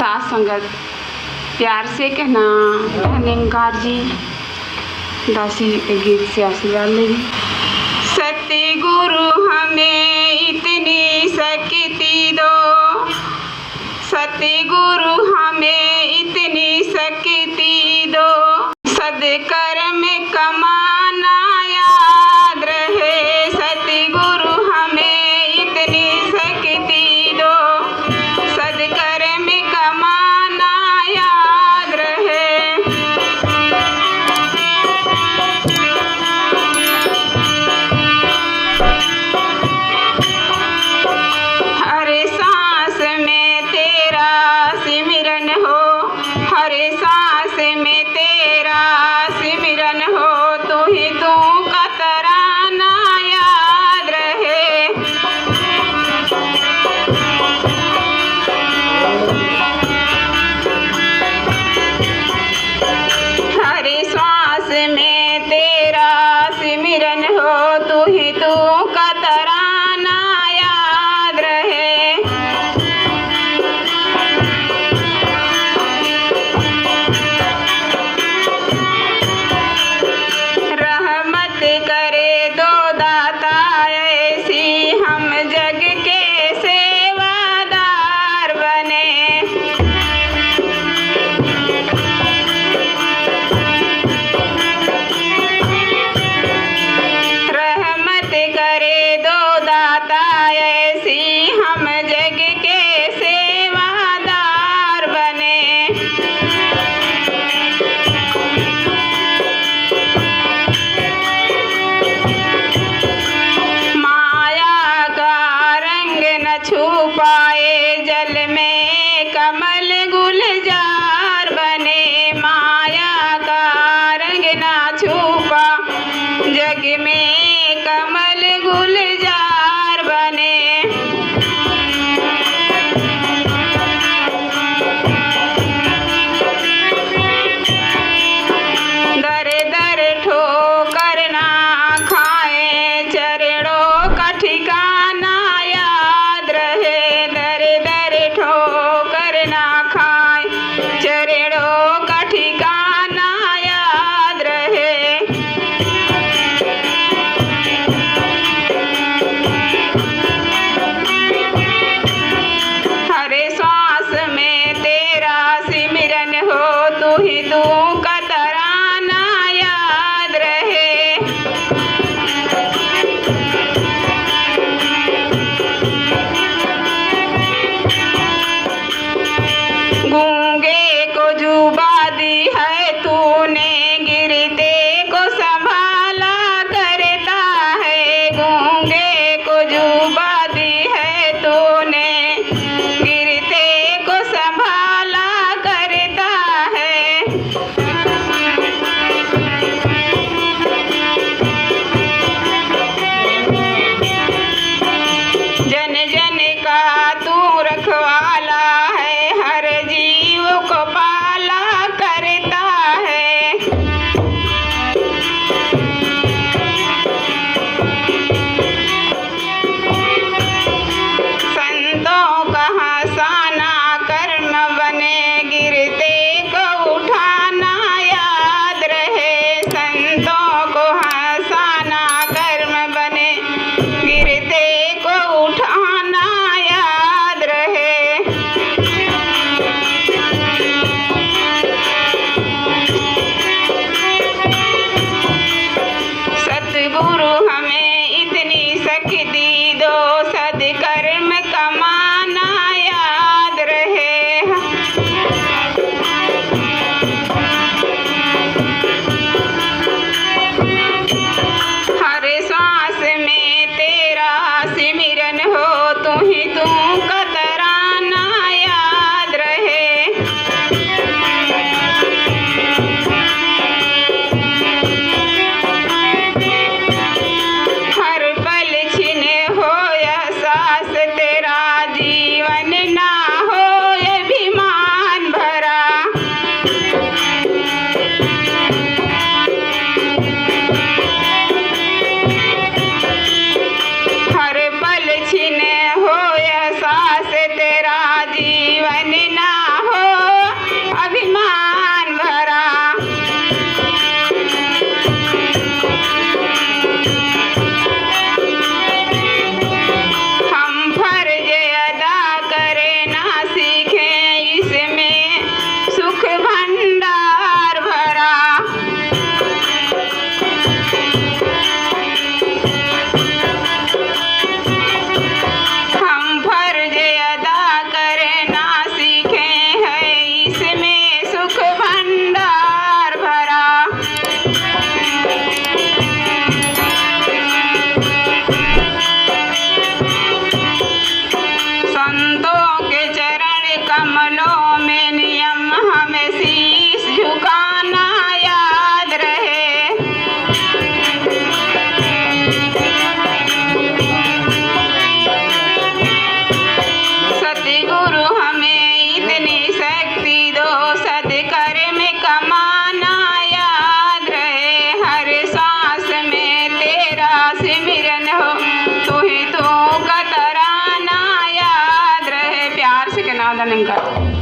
साथ संगत प्यार से कहना निमकार जी दासी के गीत से आशीर्वाद लेगी। सतगुरु हमें इतनी शक्ति दो, सतगुरु हमें इतनी शक्ति दो, सदकर्म कमाना याद रहे। सतगुरु हमें इतनी शक्ति दो, सदकर्म कमाना याद रहे। हर सांस में तेरा सिमरन हो, हर सांस में तेरा सिमरन हो, तू ही तू का तराना याद रहे। हर श्वास में तेरा सिमरन हो, तू ही तू का तराना याद रहे। रहमत करे दो दाता ऐसी हम जग के सेवादार बने। रहमत करे दो दाता ऐसी हम जग के सेवादार बने। माया का रंग न छू पाए जल में कमल गुलजार बने। माया का रंग न छू पा जग में कमल गुलजार बने। दर दर ठोकर ना खाए, चरणों का ठिकाना याद रहे। दर दर ठोकर ना खाए, में नियम हमें शीश झुकाना याद रहे। सतगुरु हमें इतनी शक्ति दो, सत्कर्म कमाना याद रहे। हर सांस में तेरा सिमरन हो, तू ही तू का तराना याद रहे। प्यार से कहना धन्यवाद।